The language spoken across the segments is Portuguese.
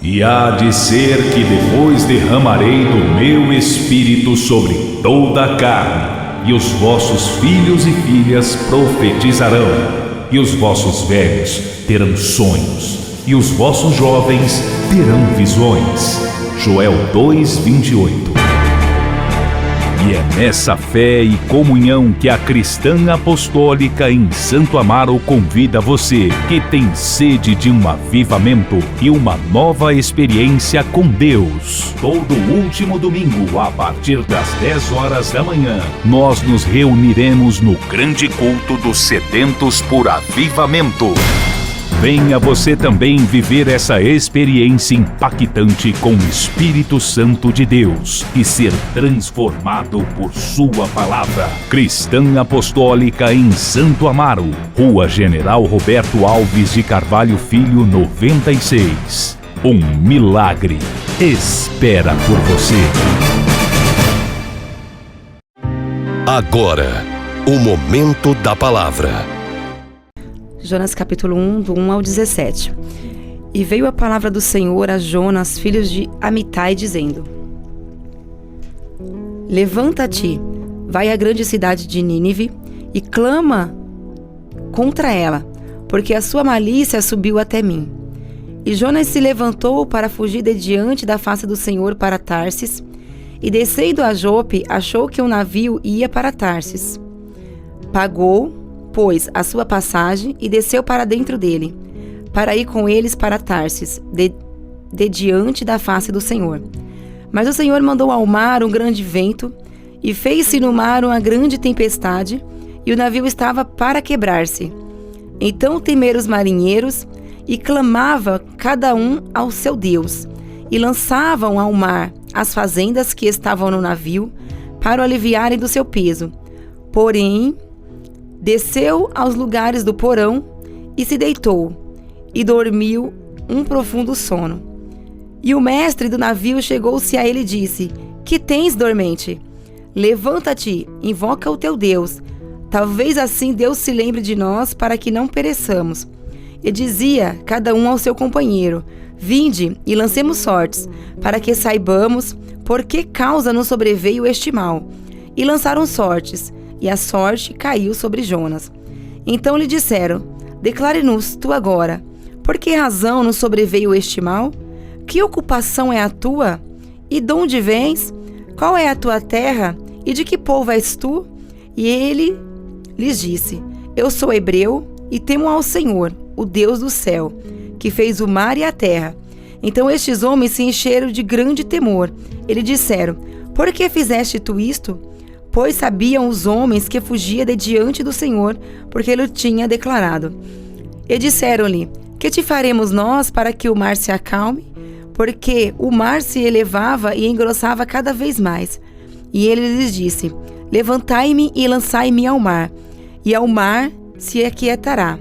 E há de ser que depois derramarei do meu espírito sobre toda a carne, e os vossos filhos e filhas profetizarão, e os vossos velhos terão sonhos, e os vossos jovens terão visões. Joel 2:28. E é nessa fé e comunhão que a Cristã Apostólica em Santo Amaro convida você que tem sede de um avivamento e uma nova experiência com Deus. Todo último domingo, a partir das 10 horas da manhã, nós nos reuniremos no grande culto dos sedentos por avivamento. Venha você também viver essa experiência impactante com o Espírito Santo de Deus e ser transformado por sua palavra. Cristã Apostólica em Santo Amaro, Rua General Roberto Alves de Carvalho Filho, 96. Um milagre espera por você. Agora, o momento da palavra. Jonas capítulo 1, do 1 ao 17. E veio a palavra do Senhor a Jonas, filho de Amitai, dizendo: Levanta-te, vai à grande cidade de Nínive e clama contra ela, porque a sua malícia subiu até mim. E Jonas se levantou para fugir de diante da face do Senhor para Tarsis, e descendo a Jope, achou que um navio ia para Tarsis. Pagou, pois, a sua passagem e desceu para dentro dele, para ir com eles para Tarsis, de diante da face do Senhor. Mas o Senhor mandou ao mar um grande vento, e fez-se no mar uma grande tempestade, e o navio estava para quebrar-se. Então temeram os marinheiros, e clamava cada um ao seu Deus, e lançavam ao mar as fazendas que estavam no navio, para o aliviarem do seu peso. Porém, desceu aos lugares do porão e se deitou, e dormiu um profundo sono. E o mestre do navio chegou-se a ele e disse: Que tens, dormente? Levanta-te, invoca o teu Deus. Talvez assim Deus se lembre de nós para que não pereçamos. E dizia cada um ao seu companheiro: Vinde e lancemos sortes, para que saibamos por que causa nos sobreveio este mal. E lançaram sortes, e a sorte caiu sobre Jonas. Então lhe disseram: Declare-nos tu agora, por que razão nos sobreveio este mal? Que ocupação é a tua? E de onde vens? Qual é a tua terra? E de que povo és tu? E ele lhes disse: Eu sou hebreu e temo ao Senhor, o Deus do céu, que fez o mar e a terra. Então estes homens se encheram de grande temor. E lhe disseram: Por que fizeste tu isto? Pois sabiam os homens que fugia de diante do Senhor, porque ele o tinha declarado. E disseram-lhe: Que te faremos nós para que o mar se acalme? Porque o mar se elevava e engrossava cada vez mais. E ele lhes disse: Levantai-me e lançai-me ao mar, e ao mar se aquietará.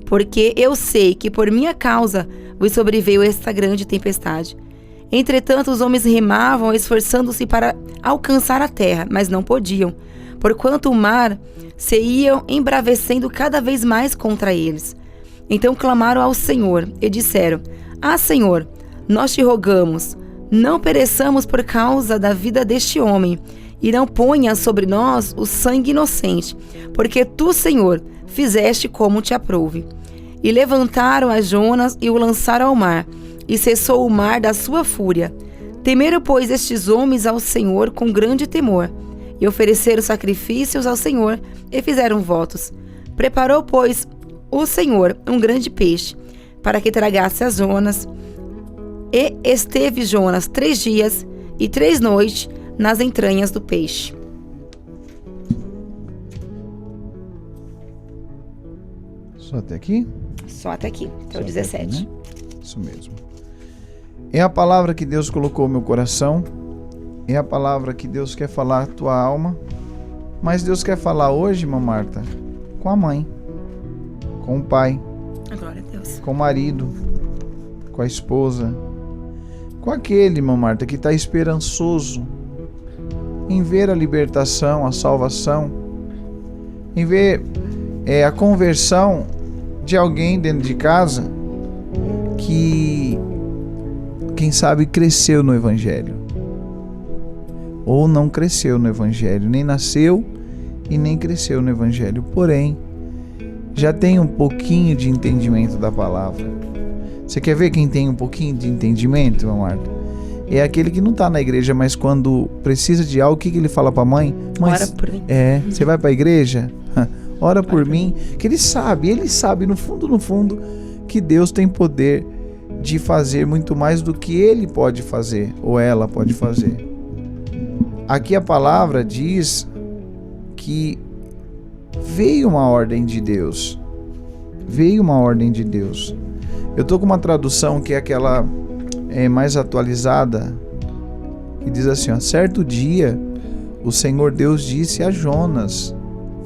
Porque eu sei que por minha causa vos sobreveio esta grande tempestade. Entretanto, os homens remavam, esforçando-se para alcançar a terra, mas não podiam, porquanto o mar se ia embravecendo cada vez mais contra eles. Então clamaram ao Senhor e disseram: Ah, Senhor, nós te rogamos, não pereçamos por causa da vida deste homem, e não ponhas sobre nós o sangue inocente, porque tu, Senhor, fizeste como te aprouve. E levantaram a Jonas e o lançaram ao mar, e cessou o mar da sua fúria. Temeram, pois, estes homens ao Senhor com grande temor, e ofereceram sacrifícios ao Senhor, e fizeram votos. Preparou, pois, o Senhor um grande peixe, para que tragasse a Jonas. E esteve Jonas 3 dias e 3 noites nas entranhas do peixe. Só até aqui? Só até aqui, até o 17. Aqui, né? Isso mesmo. É a palavra que Deus colocou no meu coração. É a palavra que Deus quer falar à tua alma. Mas Deus quer falar hoje, irmã Marta, com a mãe, com o pai, Glória a Deus. com o marido, com a esposa, com aquele, irmã Marta, que está esperançoso em ver a libertação, a salvação, em ver a conversão de alguém dentro de casa que quem sabe, cresceu no Evangelho. Ou não cresceu no Evangelho, nem nasceu e nem cresceu no Evangelho. Porém, já tem um pouquinho de entendimento da palavra. Você quer ver quem tem um pouquinho de entendimento, irmã Marta? É aquele que não está na igreja, mas quando precisa de algo, o que ele fala para a mãe? Mãe, ora por mim. Você vai para a igreja? Ora por mim. Que ele sabe no fundo, que Deus tem poder de fazer muito mais do que ele pode fazer, ou ela pode fazer. Aqui a palavra diz que veio uma ordem de Deus. Veio uma ordem de Deus. Eu estou com uma tradução que é aquela mais atualizada, que diz assim, ó: certo dia o Senhor Deus disse a Jonas,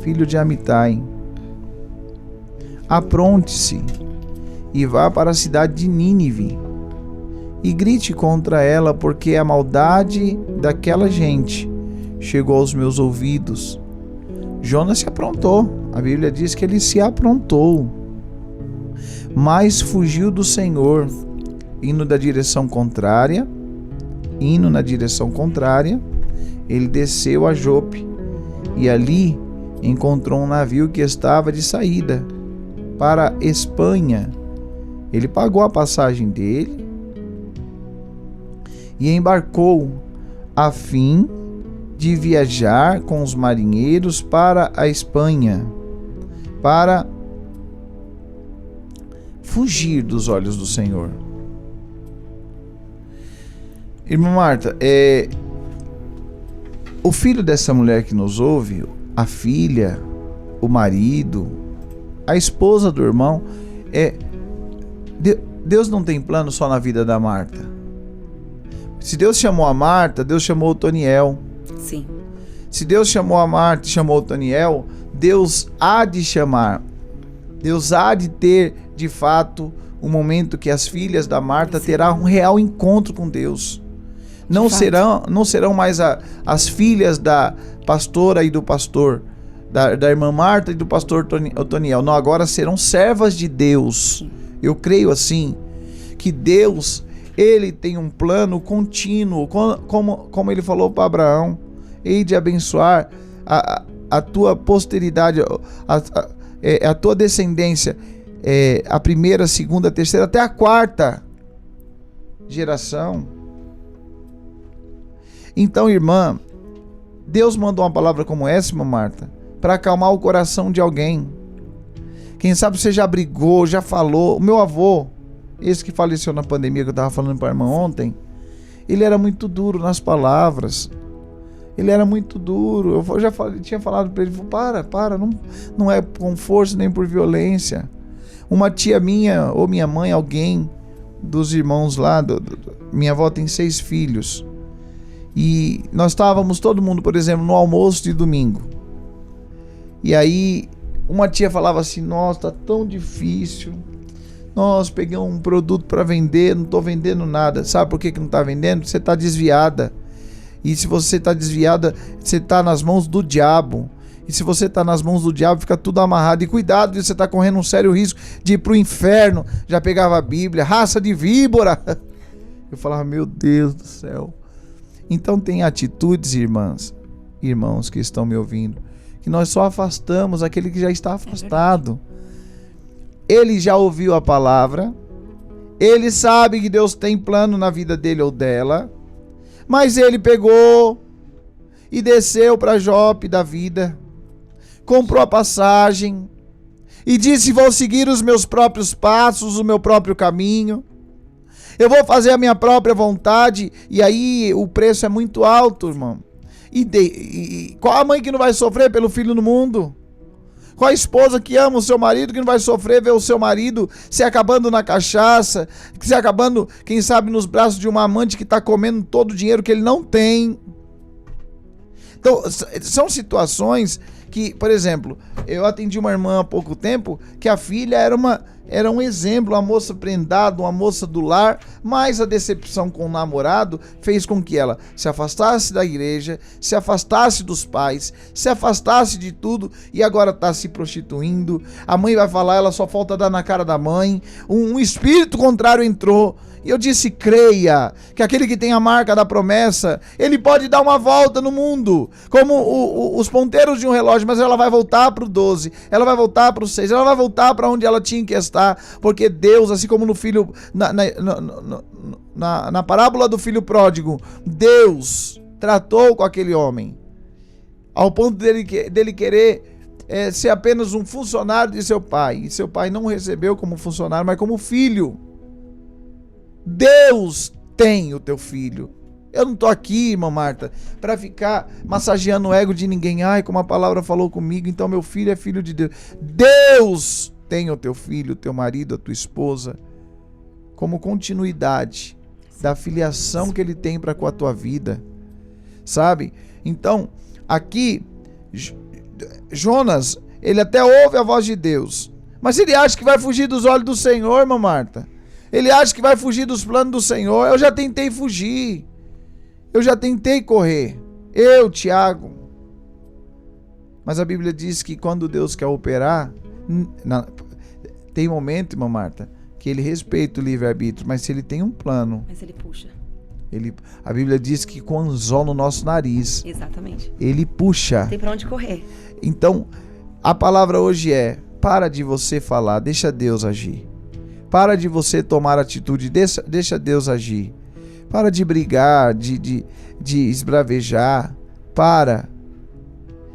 filho de Amitai: apronte-se e vá para a cidade de Nínive e grite contra ela, porque a maldade daquela gente chegou aos meus ouvidos. Jonas se aprontou. A Bíblia diz que ele se aprontou, mas fugiu do Senhor, indo na direção contrária, ele desceu a Jope e ali encontrou um navio que estava de saída para a Espanha. Ele pagou a passagem dele e embarcou a fim de viajar com os marinheiros para a Espanha, para fugir dos olhos do Senhor. Irmã Marta, o filho dessa mulher que nos ouve, a filha, o marido, a esposa do irmão, Deus não tem plano só na vida da Marta. Se Deus chamou a Marta, Deus chamou o Toniel. Sim. Se Deus chamou a Marta e chamou o Toniel, Deus há de chamar. Deus há de ter, de fato, um momento que as filhas da Marta terão um real encontro com Deus. Não serão mais as filhas da pastora e do pastor, da irmã Marta e do pastor Toniel. Não, agora serão servas de Deus. Eu creio assim, que Deus, ele tem um plano contínuo, como ele falou para Abraão: hei de abençoar a tua posteridade, a tua descendência, a primeira, a segunda, a terceira, até a quarta geração. Então, irmã, Deus mandou uma palavra como essa, irmã Marta, para acalmar o coração de alguém. Quem sabe você já brigou, já falou. O meu avô, esse que faleceu na pandemia, que eu estava falando para a irmã ontem, ele era muito duro nas palavras. Ele era muito duro. Eu já tinha falado para ele: para, não é com força nem por violência. Uma tia minha, ou minha mãe, alguém dos irmãos lá, minha avó tem 6 filhos. E nós estávamos todo mundo, por exemplo, no almoço de domingo. E aí uma tia falava assim: nossa, tá tão difícil. Nossa, peguei um produto para vender, não tô vendendo nada. Sabe por que não tá vendendo? Você tá desviada. E se você tá desviada, você tá nas mãos do diabo. E se você tá nas mãos do diabo, fica tudo amarrado. E cuidado, você tá correndo um sério risco de ir pro inferno. Já pegava a Bíblia: raça de víbora. Eu falava: meu Deus do céu. Então tem atitudes, irmãos que estão me ouvindo, que nós só afastamos aquele que já está afastado. Ele já ouviu a palavra, ele sabe que Deus tem plano na vida dele ou dela, mas ele pegou e desceu para Jope da vida, comprou a passagem e disse: vou seguir os meus próprios passos, o meu próprio caminho. Eu vou fazer a minha própria vontade. E aí o preço é muito alto, irmão. E qual a mãe que não vai sofrer pelo filho no mundo? Qual a esposa que ama o seu marido que não vai sofrer ver o seu marido se acabando na cachaça, se acabando, quem sabe, nos braços de uma amante que está comendo todo o dinheiro que ele não tem? Então, são situações que, por exemplo, eu atendi uma irmã há pouco tempo que a filha era um exemplo, uma moça prendada, uma moça do lar, mas a decepção com o namorado fez com que ela se afastasse da igreja, se afastasse dos pais, se afastasse de tudo e agora está se prostituindo. A mãe vai falar, ela só falta dar na cara da mãe. Um espírito contrário entrou E eu disse, creia, que aquele que tem a marca da promessa, ele pode dar uma volta no mundo, como os ponteiros de um relógio, mas ela vai voltar para o 12, ela vai voltar para o 6, ela vai voltar para onde ela tinha que estar, porque Deus, assim como no filho, na parábola do filho pródigo, Deus tratou com aquele homem, ao ponto dele querer ser apenas um funcionário de seu pai, e seu pai não o recebeu como funcionário, mas como filho. Deus tem o teu filho. Eu não tô aqui, irmã Marta, para ficar massageando o ego de ninguém. Ai, como a palavra falou comigo, então meu filho é filho de Deus. Deus tem o teu filho, o teu marido, a tua esposa, como continuidade da filiação que ele tem para com a tua vida, sabe? Então, aqui, Jonas, ele até ouve a voz de Deus, mas ele acha que vai fugir dos olhos do Senhor, irmã Marta. Ele acha que vai fugir dos planos do Senhor. Eu já tentei fugir. Eu já tentei correr. Eu, Tiago. Mas a Bíblia diz que quando Deus quer operar, tem momento, irmã Marta, que ele respeita o livre-arbítrio, mas se ele tem um plano... Mas ele puxa. A Bíblia diz que com o anzol no nosso nariz... Exatamente. Ele puxa. Tem pra onde correr. Então, a palavra hoje é, para de você falar, deixa Deus agir. Para de você tomar atitude, deixa Deus agir. Para de brigar, de esbravejar.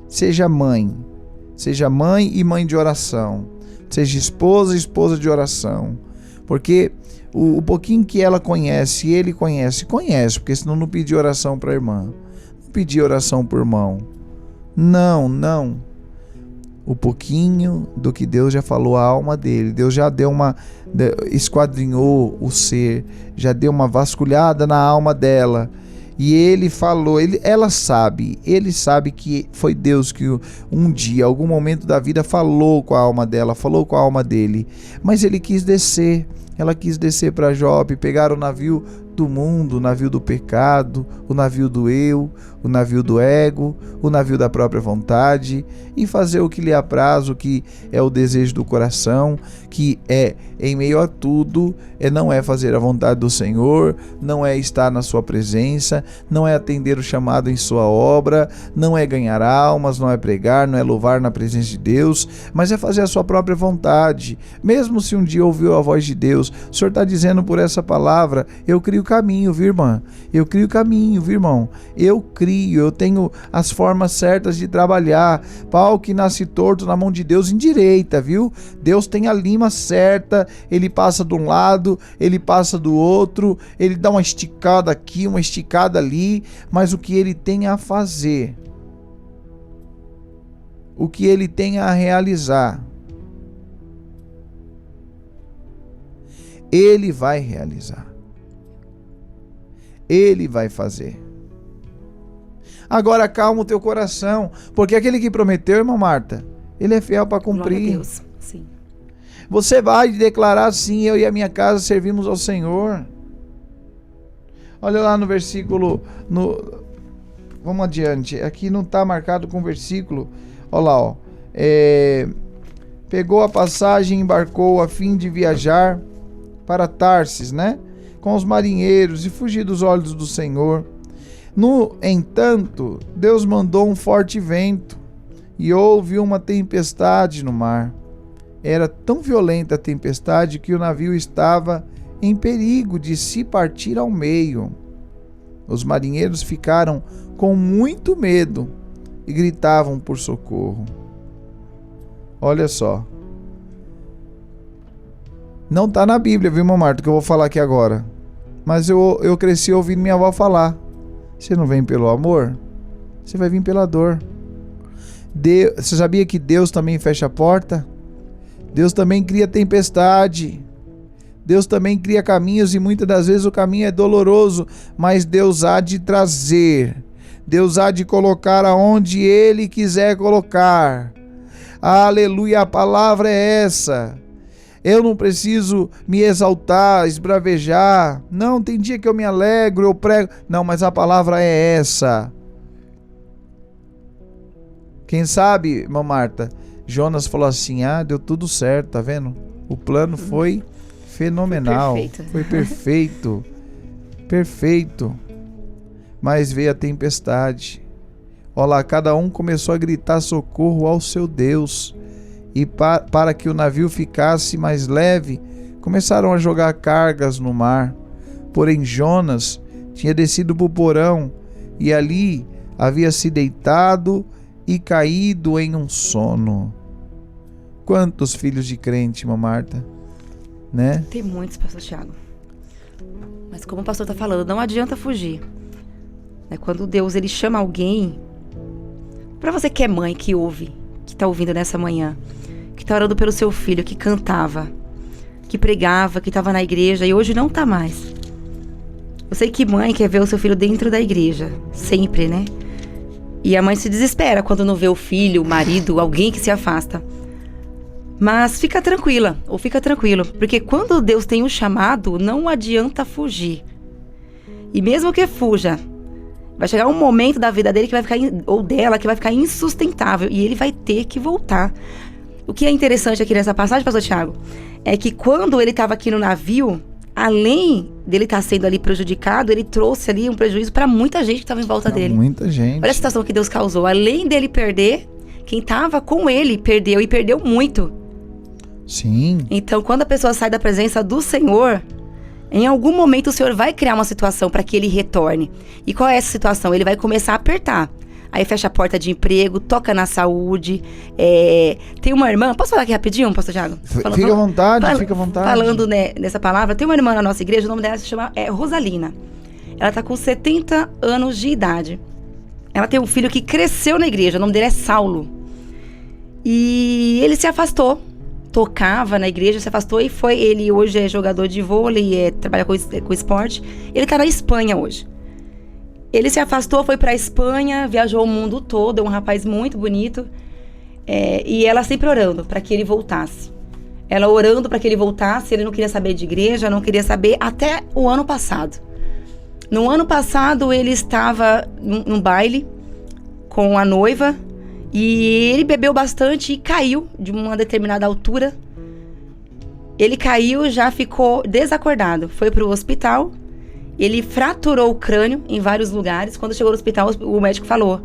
Seja mãe e mãe de oração. Seja esposa e esposa de oração. Porque o pouquinho que ela conhece, ele conhece, porque senão não pedir oração para a irmã. Não pedir oração por irmão. Não. O pouquinho do que Deus já falou à alma dele. Deus já esquadrinhou o ser, já deu uma vasculhada na alma dela. E ele falou, ele sabe que foi Deus que um dia, algum momento da vida, falou com a alma dela, falou com a alma dele. Mas ele quis descer, ela quis descer para Jope, pegar o navio do mundo, o navio do pecado, o navio do eu, o navio do ego, o navio da própria vontade, e fazer o que lhe apraz, o que é o desejo do coração, que é, em meio a tudo, não é fazer a vontade do Senhor, não é estar na sua presença, não é atender o chamado em sua obra, não é ganhar almas, não é pregar, não é louvar na presença de Deus, mas é fazer a sua própria vontade. Mesmo se um dia ouviu a voz de Deus, o Senhor está dizendo por essa palavra, eu crio caminho, viu, irmã? Eu crio caminho, viu, irmão? Eu crio, eu tenho as formas certas de trabalhar. Pau que nasce torto na mão de Deus endireita, viu? Deus tem a lima certa, ele passa de um lado, ele passa do outro, ele dá uma esticada aqui, uma esticada ali, mas o que ele tem a fazer, o que ele tem a realizar, ele vai realizar. Ele vai fazer. Agora acalma o teu coração, porque aquele que prometeu, irmã Marta, ele é fiel para cumprir. Glória a Deus. Sim. Você vai declarar sim, eu e a minha casa servimos ao Senhor. Olha lá no versículo, vamos adiante, aqui não está marcado com versículo. Olha lá, ó. Pegou a passagem e embarcou a fim de viajar para Tarsis, né? Com os marinheiros e fugir dos olhos do Senhor. No entanto, Deus mandou um forte vento e houve uma tempestade no mar. Era tão violenta a tempestade que o navio estava em perigo de se partir ao meio. Os marinheiros ficaram com muito medo e gritavam por socorro. Olha só. Não está na Bíblia, viu, irmão Marta, que eu vou falar aqui agora. Mas eu cresci ouvindo minha avó falar. Você não vem pelo amor? Você vai vir pela dor. Você sabia que Deus também fecha a porta? Deus também cria tempestade. Deus também cria caminhos e muitas das vezes o caminho é doloroso, mas Deus há de trazer. Deus há de colocar aonde Ele quiser colocar. Aleluia, a palavra é essa. Eu não preciso me exaltar, esbravejar. Não, tem dia que eu me alegro, eu prego. Não, mas a palavra é essa. Quem sabe, irmã Marta, Jonas falou assim, deu tudo certo, tá vendo? O plano foi fenomenal. Foi perfeito. Perfeito. Mas veio a tempestade. Olha lá, cada um começou a gritar socorro ao seu Deus. E para que o navio ficasse mais leve, começaram a jogar cargas no mar. Porém Jonas tinha descido para o porão e ali havia se deitado e caído em um sono. Quantos filhos de crente, irmã Marta? Né? Tem muitos, pastor Thiago. Mas como o pastor está falando, não adianta fugir. Quando Deus ele chama alguém, para você que é mãe, que ouve, que está ouvindo nessa manhã, que está orando pelo seu filho, que cantava, que pregava, que estava na igreja e hoje não está mais. Eu sei que mãe quer ver o seu filho dentro da igreja, sempre, né? E a mãe se desespera quando não vê o filho, o marido, alguém que se afasta. Mas fica tranquila, ou fica tranquilo, porque quando Deus tem um chamado, não adianta fugir. E mesmo que fuja, vai chegar um momento da vida dele que vai ficar, ou dela, que vai ficar insustentável, e ele vai ter que voltar. O que é interessante aqui nessa passagem, pastor Thiago, é que quando ele estava aqui no navio, além dele estar sendo ali prejudicado, ele trouxe ali um prejuízo para muita gente que estava em volta dele. Muita gente. Olha a situação que Deus causou. Além dele perder, quem estava com ele perdeu, e perdeu muito. Sim. Então, quando a pessoa sai da presença do Senhor, em algum momento o Senhor vai criar uma situação para que ele retorne. E qual é essa situação? Ele vai começar a apertar. Aí fecha a porta de emprego, toca na saúde. Tem uma irmã... Posso falar aqui rapidinho, pastor Thiago? Fica à vontade, fica à vontade. Falando nessa palavra, tem uma irmã na nossa igreja, o nome dela se chama Rosalina. Ela está com 70 anos de idade. Ela tem um filho que cresceu na igreja, o nome dele é Saulo. E ele se afastou. Tocava na igreja, se afastou e foi. Ele hoje é jogador de vôlei, trabalha com esporte. Ele está na Espanha hoje. Ele se afastou, foi para a Espanha, viajou o mundo todo, é um rapaz muito bonito. E ela sempre orando para que ele voltasse. Ela orando para que ele voltasse, ele não queria saber de igreja, não queria saber até o ano passado. No ano passado, ele estava num baile com a noiva e ele bebeu bastante e caiu de uma determinada altura. Ele caiu, já ficou desacordado, foi para o hospital. Ele fraturou o crânio em vários lugares. Quando chegou no hospital, o médico falou: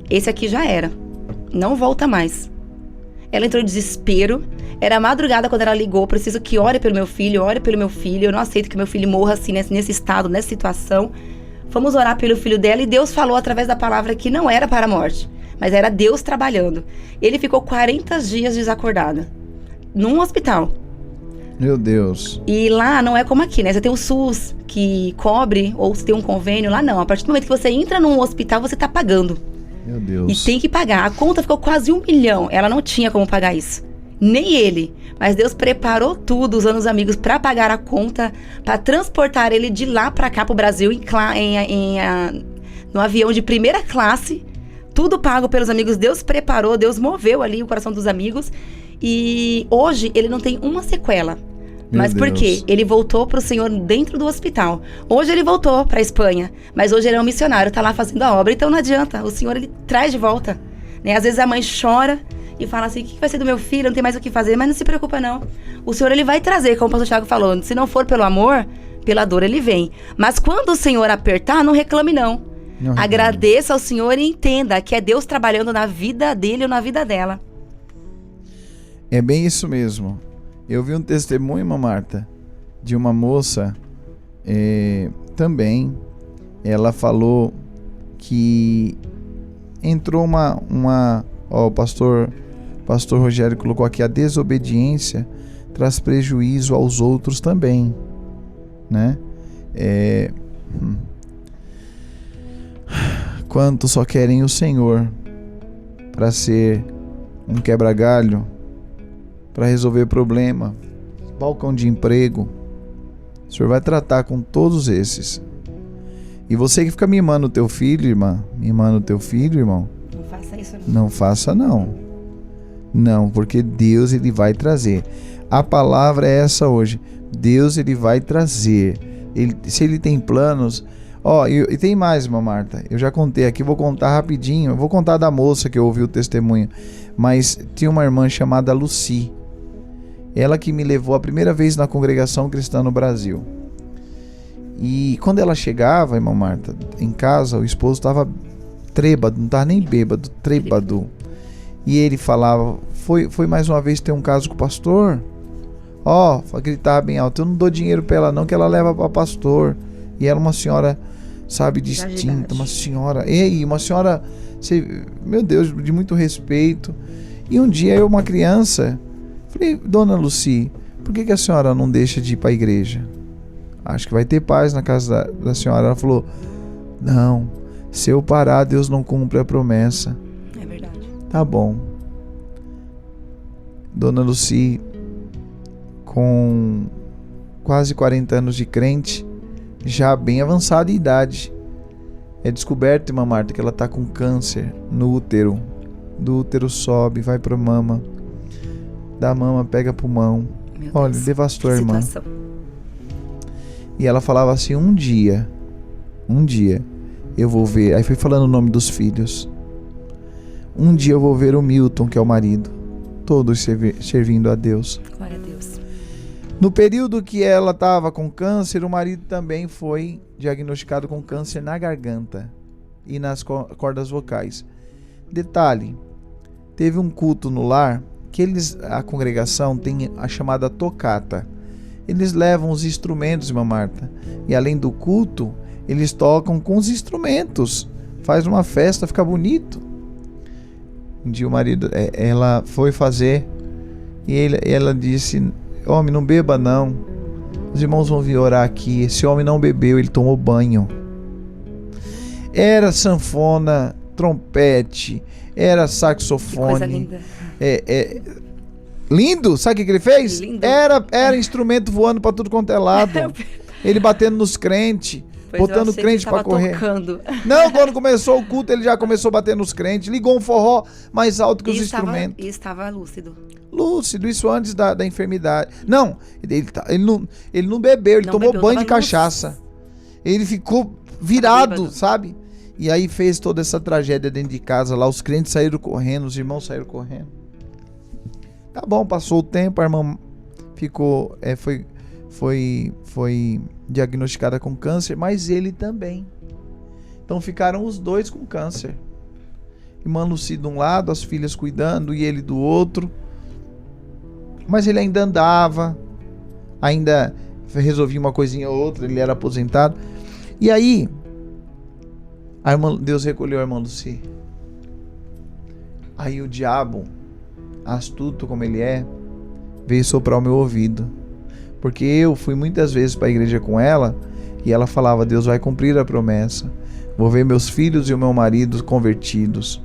esse aqui já era, não volta mais. Ela entrou em desespero. Era madrugada quando ela ligou: preciso que ore pelo meu filho, eu não aceito que meu filho morra assim, nesse estado, nessa situação. Fomos orar pelo filho dela e Deus falou através da palavra que não era para a morte, mas era Deus trabalhando. Ele ficou 40 dias desacordado, num hospital. Meu Deus. E lá não é como aqui, né? Você tem o SUS que cobre, ou você tem um convênio. Lá não. A partir do momento que você entra num hospital, você tá pagando. Meu Deus. E tem que pagar. A conta ficou quase 1 milhão. Ela não tinha como pagar isso. Nem ele. Mas Deus preparou tudo, usando os amigos para pagar a conta, para transportar ele de lá para cá pro Brasil no avião de primeira classe. Tudo pago pelos amigos. Deus preparou, Deus moveu ali o coração dos amigos. E hoje ele não tem uma sequela. Mas por quê? Ele voltou pro Senhor dentro do hospital. Hoje ele voltou pra Espanha, mas hoje ele é um missionário, tá lá fazendo a obra. Então não adianta, o Senhor ele traz de volta, né? Às vezes a mãe chora e fala assim: o que vai ser do meu filho? Não tem mais o que fazer. Mas não se preocupa não. O Senhor ele vai trazer, como o pastor Thiago falou. Se não for pelo amor, pela dor ele vem. Mas quando o Senhor apertar, não reclame não. Agradeça ao Senhor e entenda que é Deus trabalhando na vida dele ou na vida dela. É bem isso mesmo. Eu vi um testemunho, irmã Marta, de uma moça também. Ela falou que entrou o pastor Rogério colocou aqui: a desobediência traz prejuízo aos outros também, né? Quantos só querem o Senhor para ser um quebra-galho, para resolver problema, balcão de emprego. O Senhor vai tratar com todos esses. E você que fica mimando o teu filho, irmã, mimando o teu filho, irmão, não faça isso não. Não faça não. Não, porque Deus ele vai trazer. A palavra é essa hoje. Deus ele vai trazer. Se ele tem planos... E tem mais, irmã Marta. Eu já contei aqui, vou contar rapidinho. Eu vou contar da moça que eu ouvi o testemunho. Mas tinha uma irmã chamada Lucy. Ela que me levou a primeira vez na congregação cristã no Brasil. E quando ela chegava, irmã Marta, em casa, o esposo estava trêbado, não estava nem bêbado, trêbado. E ele falava, foi mais uma vez ter um caso com o pastor? Ó, gritava bem alto, eu não dou dinheiro para ela não, que ela leva para pastor. E era uma senhora, sabe, distinta, uma senhora, uma senhora, meu Deus, de muito respeito. E um dia eu, uma criança, falei, dona Lucy, por que a senhora não deixa de ir para a igreja? Acho que vai ter paz na casa da senhora. Ela falou, não, se eu parar, Deus não cumpre a promessa. É verdade. Tá bom. Dona Lucy, com quase 40 anos de crente, já bem avançada em idade, é descoberto, irmã Marta, que ela está com câncer no útero. Do útero sobe, vai para a mama, da mama pega pulmão. Olha, devastou a irmã. E ela falava assim, um dia eu vou ver, aí foi falando o nome dos filhos, um dia eu vou ver o Milton, que é o marido, todos servindo a Deus. Glória a Deus. No período que ela estava com câncer, o marido também foi diagnosticado com câncer na garganta e nas cordas vocais. Detalhe, teve um culto no lar que a congregação tem a chamada tocata. Eles levam os instrumentos, irmã Marta, e além do culto, eles tocam com os instrumentos. Faz uma festa, fica bonito. Um dia o marido, ela foi fazer e ela disse, homem, não beba não. Os irmãos vão vir orar aqui. Esse homem não bebeu, ele tomou banho. Era sanfona, trompete, era saxofone. Que coisa linda. Lindo, sabe o que ele fez? Lindo. Era instrumento voando para tudo quanto é lado. Ele batendo nos crentes, botando crente para correr. Tocando. Não, quando começou o culto, ele já começou a bater nos crentes, ligou um forró mais alto que os instrumentos. E estava lúcido. Lúcido, isso antes da enfermidade. Não, ele não bebeu, ele tomou banho de cachaça. Ele ficou virado, sabe? E aí fez toda essa tragédia dentro de casa lá, os crentes saíram correndo, os irmãos saíram correndo. Tá bom, passou o tempo, a irmã ficou, foi diagnosticada com câncer, mas ele também. Então ficaram os dois com câncer. Irmã Lucy de um lado, as filhas cuidando, e ele do outro. Mas ele ainda andava, ainda resolvia uma coisinha ou outra, ele era aposentado. E aí, Deus recolheu a irmã Lucy. Aí o diabo, astuto como ele é, veio soprar o meu ouvido, porque eu fui muitas vezes para a igreja com ela e ela falava, Deus vai cumprir a promessa, vou ver meus filhos e o meu marido convertidos.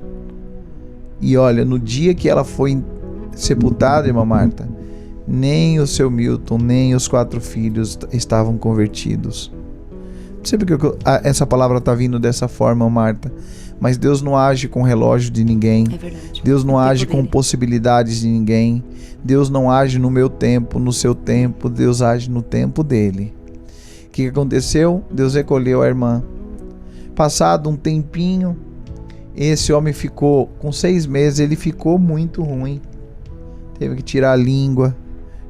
E olha, no dia que ela foi sepultada, irmã Marta, nem o seu Milton, nem os 4 filhos estavam convertidos. Não sei porque essa palavra está vindo dessa forma, Marta, mas Deus não age com relógio de ninguém. É verdade. Deus não age com possibilidades de ninguém. Deus não age no meu tempo, no seu tempo. Deus age no tempo dele. O que aconteceu? Deus recolheu a irmã. Passado um tempinho, esse homem ficou, com 6 meses, ele ficou muito ruim. Teve que tirar a língua,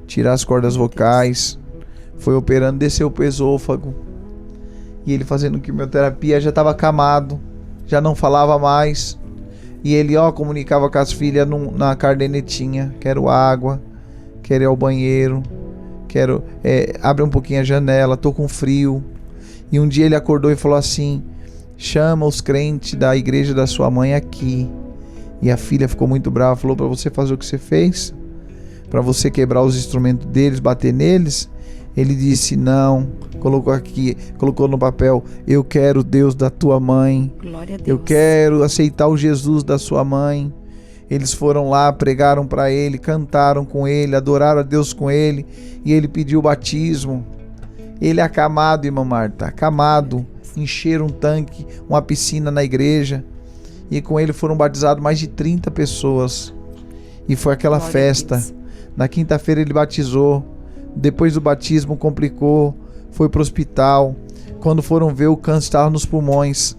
tirar as cordas vocais. Foi operando, desceu pro esôfago. E ele fazendo quimioterapia, já estava acamado. Já não falava mais. E ele comunicava com as filhas na cardenetinha. Quero água, quero ir ao banheiro, quero abre um pouquinho a janela, tô com frio. E um dia ele acordou e falou assim, chama os crentes da igreja da sua mãe aqui. E a filha ficou muito brava, falou, para você fazer o que você fez? Para você quebrar os instrumentos deles, bater neles? Ele disse não, colocou no papel, eu quero o Deus da tua mãe, Glória a Deus. Eu quero aceitar o Jesus da sua mãe. Eles foram lá, pregaram para ele, cantaram com ele, adoraram a Deus com ele, e ele pediu o batismo. Ele acamado, irmã Marta, acamado, encheram um tanque, uma piscina na igreja, e com ele foram batizados mais de 30 pessoas, e foi aquela Glória festa. Na quinta-feira ele batizou. Depois do batismo complicou, foi para o hospital. Quando foram ver, o câncer estava nos pulmões.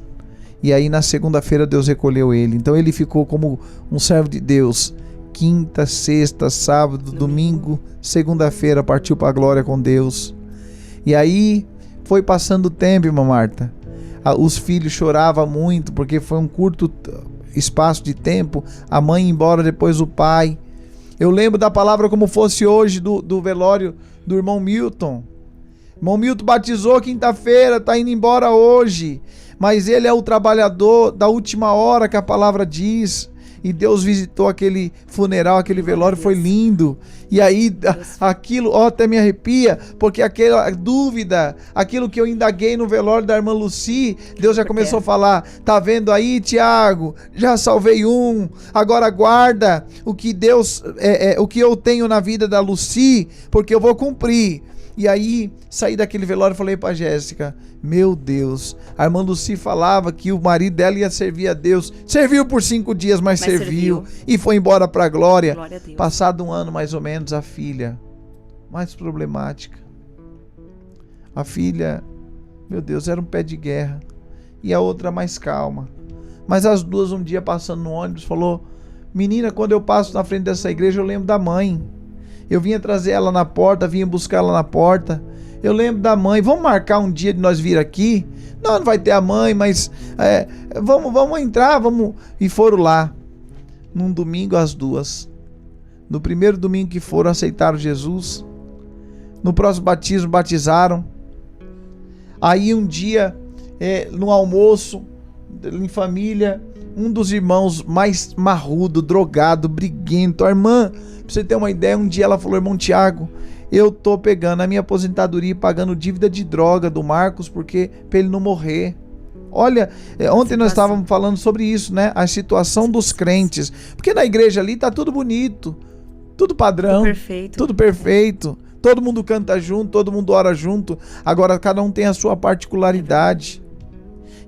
E aí na segunda-feira Deus recolheu ele. Então ele ficou como um servo de Deus, quinta, sexta, sábado, domingo, segunda-feira partiu para a glória com Deus. E aí foi passando o tempo, irmã Marta. Os filhos choravam muito porque foi um curto espaço de tempo. A mãe ia embora, depois o pai. Eu lembro da palavra como fosse hoje do velório do irmão Milton. Irmão Milton batizou quinta-feira, está indo embora hoje. Mas ele é o trabalhador da última hora que a palavra diz. E Deus visitou aquele funeral, aquele velório, foi lindo. E aí, aquilo, até me arrepia, porque aquela dúvida, aquilo que eu indaguei no velório da irmã Lucy, Deus já começou a falar: tá vendo aí, Tiago? Já salvei um, agora guarda o que Deus, o que eu tenho na vida da Lucy, porque eu vou cumprir. E aí, saí daquele velório e falei pra Jéssica: meu Deus, a irmã Lucy falava que o marido dela ia servir a Deus. Serviu por 5 dias, mas serviu. E foi embora pra glória. Glória a Deus. Passado um ano, mais ou menos, a filha, mais problemática. A filha, meu Deus, era um pé de guerra. E a outra mais calma. Mas as duas, um dia passando no ônibus, falou: menina, quando eu passo na frente dessa igreja, eu lembro da mãe. Eu vinha trazer ela na porta, vinha buscar ela na porta. Eu lembro da mãe. Vamos marcar um dia de nós vir aqui? Não vai ter a mãe, mas vamos entrar, vamos. E foram lá. Num domingo, as duas. No primeiro domingo que foram, aceitaram Jesus. No próximo batismo, batizaram. Aí um dia, no almoço, em família, um dos irmãos mais marrudo, drogado, briguento, a irmã, pra você ter uma ideia, um dia ela falou: irmão Tiago, eu tô pegando a minha aposentadoria e pagando dívida de droga do Marcos, porque pra ele não morrer. Olha, ontem nós estávamos falando sobre isso, né? A situação dos crentes. Porque na igreja ali tá tudo bonito, tudo padrão, tudo perfeito. Todo mundo canta junto, todo mundo ora junto. Agora cada um tem a sua particularidade.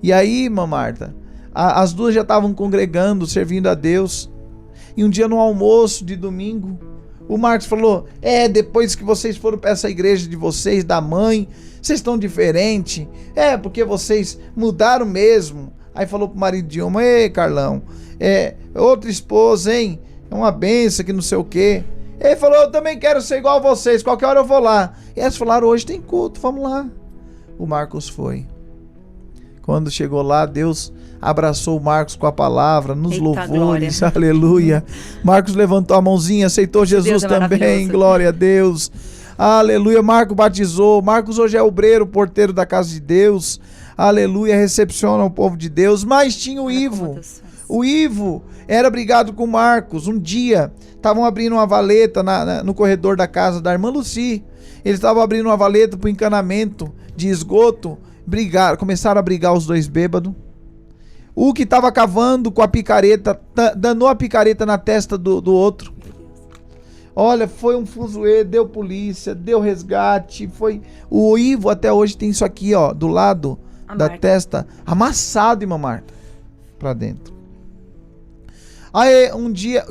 E aí, irmã Marta, as duas já estavam congregando, servindo a Deus. E um dia no almoço de domingo, o Marcos falou: depois que vocês foram para essa igreja de vocês, da mãe, vocês estão diferentes. Porque vocês mudaram mesmo. Aí falou pro marido de uma: ei, Carlão, outra esposa, hein? É uma benção que não sei o quê. Ele falou: eu também quero ser igual a vocês, qualquer hora eu vou lá. E eles falaram: hoje tem culto, vamos lá. O Marcos foi. Quando chegou lá, Deus abraçou o Marcos com a palavra, nos louvores, aleluia. Marcos levantou a mãozinha, aceitou Jesus também, glória a Deus, aleluia. Marcos batizou. Marcos hoje é obreiro, porteiro da casa de Deus, aleluia, recepciona o povo de Deus. Mas tinha o Ivo. O Ivo era brigado com o Marcos. Um dia, estavam abrindo uma valeta no corredor da casa da irmã Lucy. Eles estavam abrindo uma valeta para o encanamento de esgoto. Brigaram, começaram a brigar os dois bêbados. O que estava cavando com a picareta, danou a picareta na testa do outro. Olha, foi um fuzuê, deu polícia, deu resgate. Foi. O Ivo até hoje tem isso aqui, ó, do lado da testa, amassado, irmã Marta, pra dentro. Aí um dia,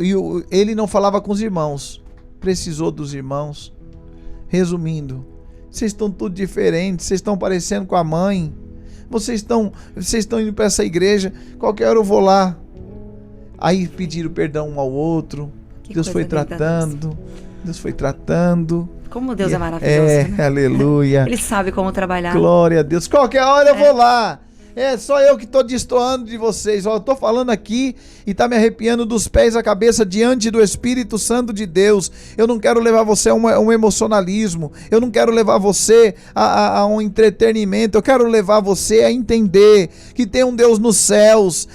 ele não falava com os irmãos, precisou dos irmãos. Resumindo, vocês estão tudo diferentes, vocês estão parecendo com a mãe, vocês estão indo para essa igreja, qualquer hora eu vou lá. Aí pediram perdão um ao outro. Deus foi tratando. Como Deus é maravilhoso, né? Aleluia. Ele sabe como trabalhar. Glória a Deus. Qualquer hora eu vou lá. Só eu que estou destoando de vocês. Eu estou falando aqui e está me arrepiando dos pés à cabeça diante do Espírito Santo de Deus. Eu não quero levar você a um emocionalismo. Eu não quero levar você a um entretenimento. Eu quero levar você a entender que tem um Deus nos céus.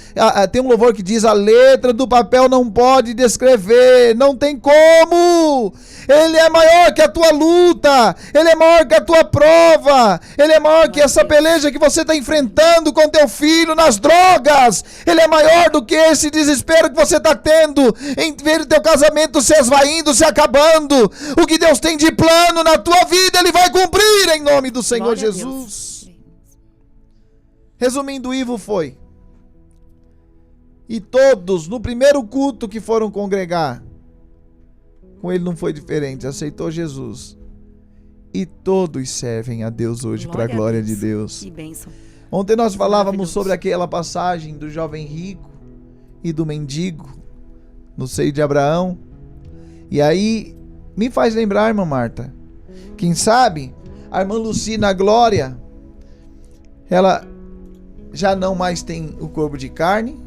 Tem um louvor que diz: a letra do papel não pode descrever. Não tem como. Ele é maior que a tua luta. Ele é maior que a tua prova. Ele é maior que essa peleja que você está enfrentando com teu filho nas drogas. Ele é maior do que esse desespero que você está tendo em ver o teu casamento se esvaindo, se acabando. O que Deus tem de plano na tua vida, Ele vai cumprir em nome do Senhor Glória Jesus. Resumindo, o Ivo foi. E todos, no primeiro culto que foram congregar, com ele não foi diferente, aceitou Jesus. E todos servem a Deus hoje para a glória de Deus. Que bênção. Ontem nós falávamos sobre aquela passagem do jovem rico e do mendigo no seio de Abraão. E aí, me faz lembrar, irmã Marta, quem sabe, a irmã Lucina Glória, ela já não mais tem o corpo de carne,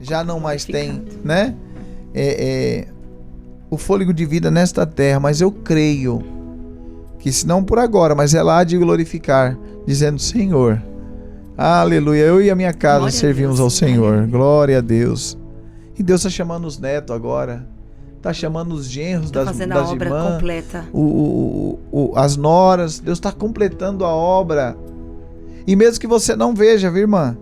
já não mais tem, né, o fôlego de vida nesta terra, mas eu creio que se não por agora, mas ela há de glorificar, dizendo: Senhor, aleluia, eu e a minha casa Glória servimos ao Senhor, glória a Deus. E Deus está chamando os netos agora, está chamando os genros das fazendo a obra irmãs, completa. As noras. Deus está completando a obra. E mesmo que você não veja, viu, irmã?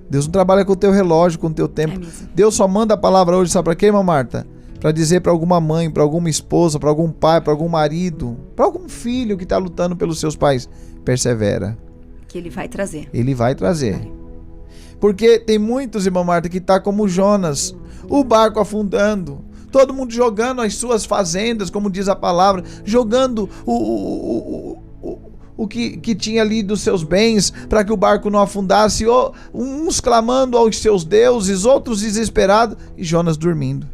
Deus não trabalha com o teu relógio, com o teu tempo. Deus só manda a palavra hoje, sabe para quê, irmã Marta? Para dizer para alguma mãe, para alguma esposa, para algum pai, para algum marido, para algum filho que está lutando pelos seus pais: persevera. Que Ele vai trazer. Ele vai trazer. Porque tem muitos, irmã Marta, que tá como Jonas, o barco afundando, todo mundo jogando as suas fazendas, como diz a palavra, jogando o que tinha ali dos seus bens para que o barco não afundasse, uns clamando aos seus deuses, outros desesperados, e Jonas dormindo.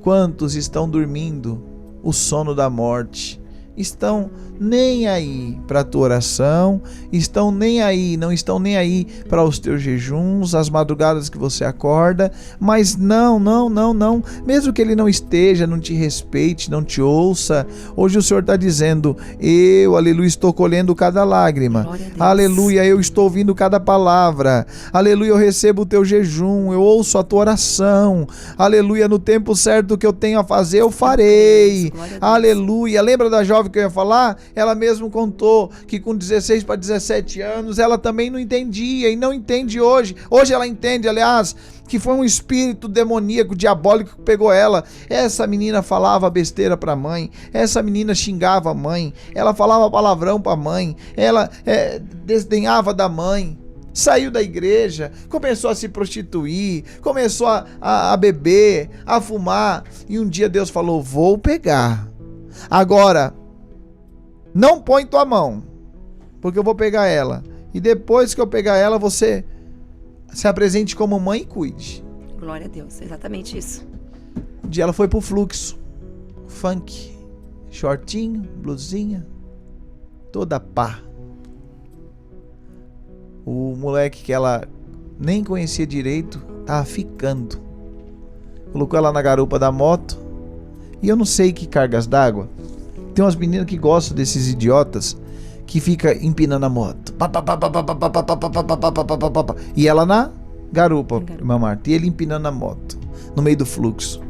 Quantos estão dormindo o sono da morte? Estão nem aí para a tua oração, não estão nem aí para os teus jejuns, as madrugadas que você acorda, mas não, mesmo que ele não esteja, não te respeite, não te ouça, hoje o Senhor está dizendo: eu, aleluia, estou colhendo cada lágrima, aleluia, eu estou ouvindo cada palavra, aleluia, eu recebo o teu jejum, eu ouço a tua oração, aleluia, no tempo certo que eu tenho a fazer, eu farei, aleluia. Lembra da jovem que eu ia falar? Ela mesmo contou que com 16 para 17 anos ela também não entendia e não entende hoje. Hoje ela entende, aliás, que foi um espírito demoníaco, diabólico que pegou ela. Essa menina falava besteira para a mãe, essa menina xingava a mãe, ela falava palavrão para a mãe, ela desdenhava da mãe. Saiu da igreja, começou a se prostituir, começou a beber, a fumar, e um dia Deus falou: vou pegar. Agora, não põe tua mão, porque eu vou pegar ela. E depois que eu pegar ela, você se apresente como mãe e cuide. Glória a Deus, exatamente isso. Um dia ela foi pro fluxo, funk, shortinho, blusinha, toda pá. O moleque que ela nem conhecia direito tava ficando. Colocou ela na garupa da moto. E eu não sei que cargas d'água. Tem umas meninas que gostam desses idiotas que fica empinando a moto. E ela na garupa, irmã Marta. E ele empinando a moto no meio do fluxo.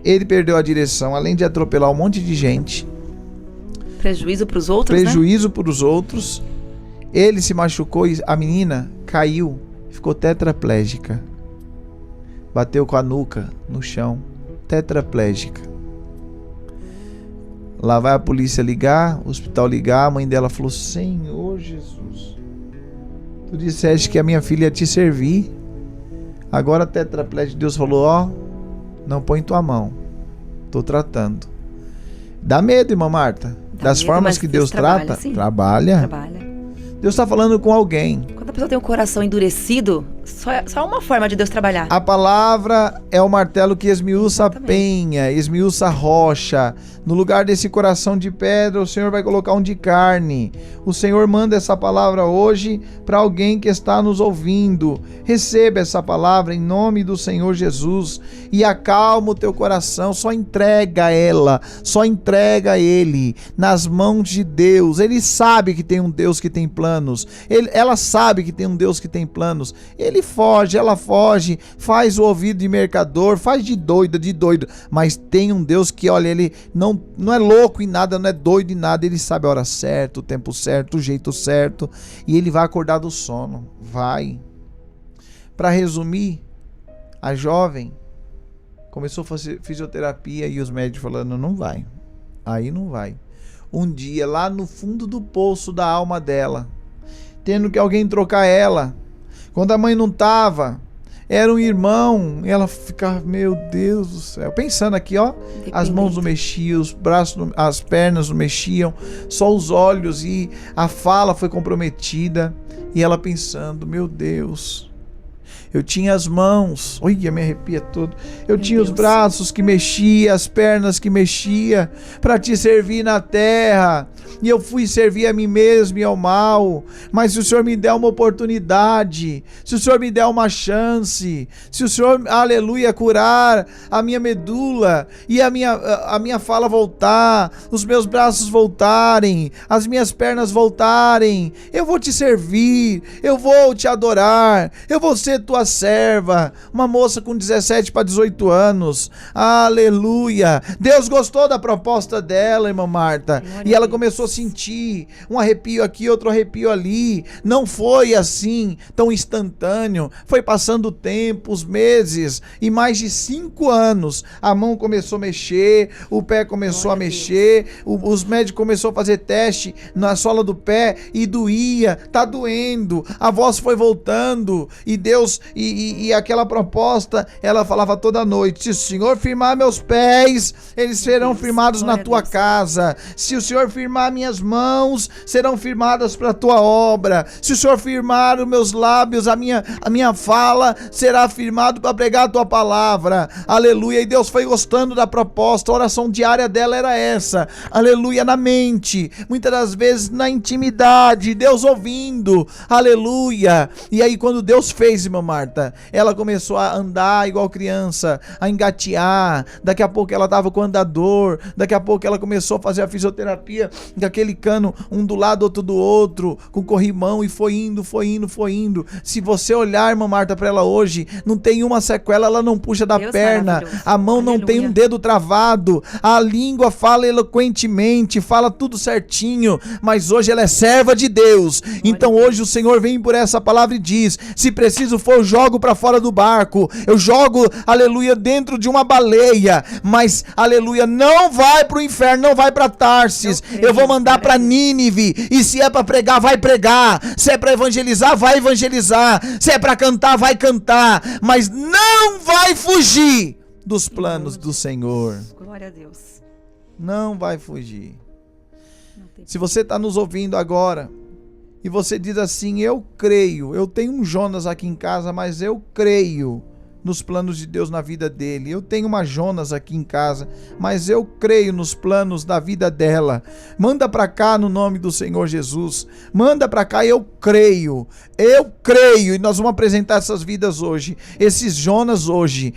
Ele perdeu a direção, além de atropelar um monte de gente. Prejuízo para os outros, Prejuízo para os outros. Ele se machucou e a menina caiu, ficou tetraplégica. Bateu com a nuca no chão, tetraplégica. Lá vai a polícia ligar, o hospital ligar, a mãe dela falou: Senhor Jesus, tu disseste que a minha filha ia te servir, agora tetraplégica. Deus falou: não põe tua mão, tô tratando. Dá medo, irmã Marta, das formas que Deus trata? Trabalha. Deus está falando com alguém. Quando a pessoa tem o coração endurecido, só uma forma de Deus trabalhar. A palavra é o martelo que esmiuça a penha, esmiuça a rocha. No lugar desse coração de pedra, o Senhor vai colocar um de carne. O Senhor manda essa palavra hoje para alguém que está nos ouvindo. Receba essa palavra em nome do Senhor Jesus e acalma o teu coração. Só entrega ela, só entrega ele nas mãos de Deus. Ele sabe que tem um Deus que tem planos. Ela sabe que tem um Deus que tem planos. Ele foge, ela foge, faz o ouvido de mercador, faz de doido, mas tem um Deus que, olha, ele não é louco em nada, não é doido em nada, ele sabe a hora certa, o tempo certo, o jeito certo, e ele vai acordar do sono, vai. Para resumir, a jovem começou a fazer fisioterapia e os médicos falando: não vai, aí não vai. Um dia, lá no fundo do poço da alma dela, tendo que alguém trocar ela, quando a mãe não tava, era um irmão, e ela ficava: meu Deus do céu, pensando aqui, as mãos não mexiam, os braços, as pernas não mexiam, só os olhos, e a fala foi comprometida, e ela pensando: meu Deus. Eu tinha as mãos, olha, me arrepia todo. Eu Meu tinha os Deus. braços que mexia, as pernas que mexia, para te servir na terra. E eu fui servir a mim mesmo e ao mal. Mas se o Senhor me der uma oportunidade, se o Senhor me der uma chance, se o Senhor, aleluia, curar a minha medula e a minha fala voltar, os meus braços voltarem, as minhas pernas voltarem, eu vou te servir, eu vou te adorar, eu vou ser tua serva. Uma moça com 17 para 18 anos, aleluia. Deus gostou da proposta dela, irmã Marta, e ela começou a sentir um arrepio aqui, outro arrepio ali. Não foi assim tão instantâneo, foi passando o tempo, os meses, e mais de 5 anos a mão começou a mexer, o pé começou a mexer, os médicos começaram a fazer teste na sola do pé e doía, tá doendo, a voz foi voltando, e Deus, e aquela proposta, ela falava toda noite: se o Senhor firmar meus pés, eles serão firmados na tua casa. Se o Senhor firmar minhas mãos, serão firmadas para a tua obra. Se o Senhor firmar os meus lábios, a minha fala será firmado para pregar a tua palavra. Aleluia. E Deus foi gostando da proposta. A oração diária dela era essa, aleluia, na mente, muitas das vezes na intimidade, Deus ouvindo, aleluia. E aí quando Deus fez, irmã Marta, ela começou a andar igual criança, a engatear. Daqui a pouco ela estava com andador, daqui a pouco ela começou a fazer a fisioterapia daquele cano, um do lado, outro do outro, com corrimão, e foi indo. Se você olhar, irmã Marta, para ela hoje, não tem uma sequela, ela não puxa da Deus perna, a mão não tem um dedo travado, a língua fala eloquentemente, fala tudo certinho, mas hoje ela é serva de Deus. Então hoje o Senhor vem por essa palavra e diz: se preciso for, eu jogo para fora do barco, eu jogo, aleluia, dentro de uma baleia, mas, aleluia, não vai pro inferno, não vai para Tarsis, eu vou mandar para Nínive, e se é para pregar, vai pregar, se é para evangelizar, vai evangelizar, se é para cantar, vai cantar, mas não vai fugir dos planos do Senhor. Glória a Deus. Não vai fugir. Se você está nos ouvindo agora e você diz assim: eu creio, eu tenho um Jonas aqui em casa, mas eu creio nos planos de Deus na vida dele. Eu tenho uma Jonas aqui em casa, mas eu creio nos planos da vida dela. Manda pra cá no nome do Senhor Jesus. Manda pra cá, eu creio. E nós vamos apresentar essas vidas hoje, esses Jonas hoje.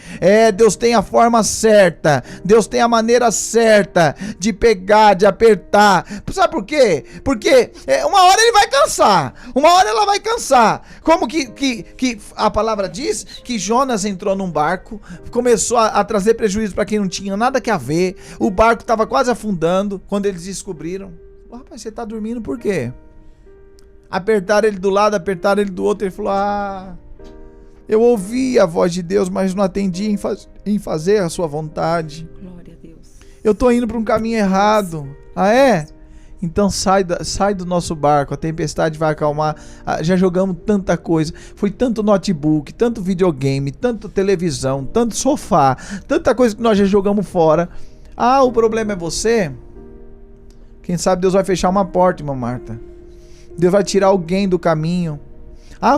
Deus tem a forma certa, Deus tem a maneira certa de pegar, de apertar. Sabe por quê? Porque uma hora ele vai cansar, uma hora ela vai cansar. Como que a palavra diz? Que Jonas entrou num barco, começou a trazer prejuízo para quem não tinha nada que a ver. O barco estava quase afundando quando eles descobriram. Rapaz, você tá dormindo por quê? Apertaram ele do lado, apertaram ele do outro. Ele falou: eu ouvi a voz de Deus, mas não atendi em fazer a sua vontade. Glória a Deus. Eu tô indo para um caminho errado. Então sai do nosso barco, a tempestade vai acalmar. Já jogamos tanta coisa, foi tanto notebook, tanto videogame, tanto televisão, tanto sofá, tanta coisa que nós já jogamos fora. O problema é você? Quem sabe Deus vai fechar uma porta, irmã Marta. Deus vai tirar alguém do caminho.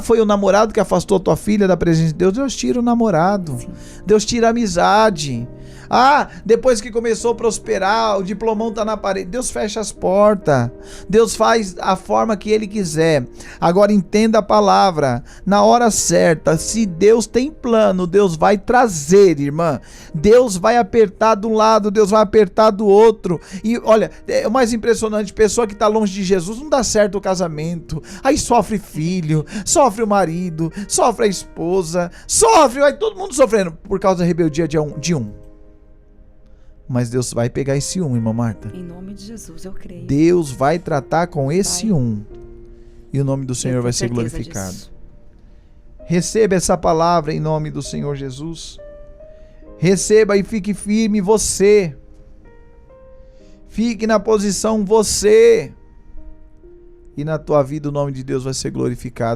Foi o namorado que afastou tua filha da presença de Deus. Deus tira o namorado. Sim. Deus tira a amizade. Depois que começou a prosperar, o diplomão tá na parede, Deus fecha as portas. Deus faz a forma que Ele quiser. Agora entenda a palavra, na hora certa, se Deus tem plano, Deus vai trazer, irmã. Deus vai apertar de um lado, Deus vai apertar do outro. E olha, o mais impressionante, pessoa que tá longe de Jesus, não dá certo o casamento, aí sofre filho, sofre o marido, sofre a esposa, vai todo mundo sofrendo por causa da rebeldia de um. Mas Deus vai pegar esse irmã Marta. Em nome de Jesus, eu creio. Deus vai tratar com esse e o nome do Senhor vai ser glorificado. Disso. Receba essa palavra em nome do Senhor Jesus. Receba e fique firme você. Fique na posição você. E na tua vida o nome de Deus vai ser glorificado.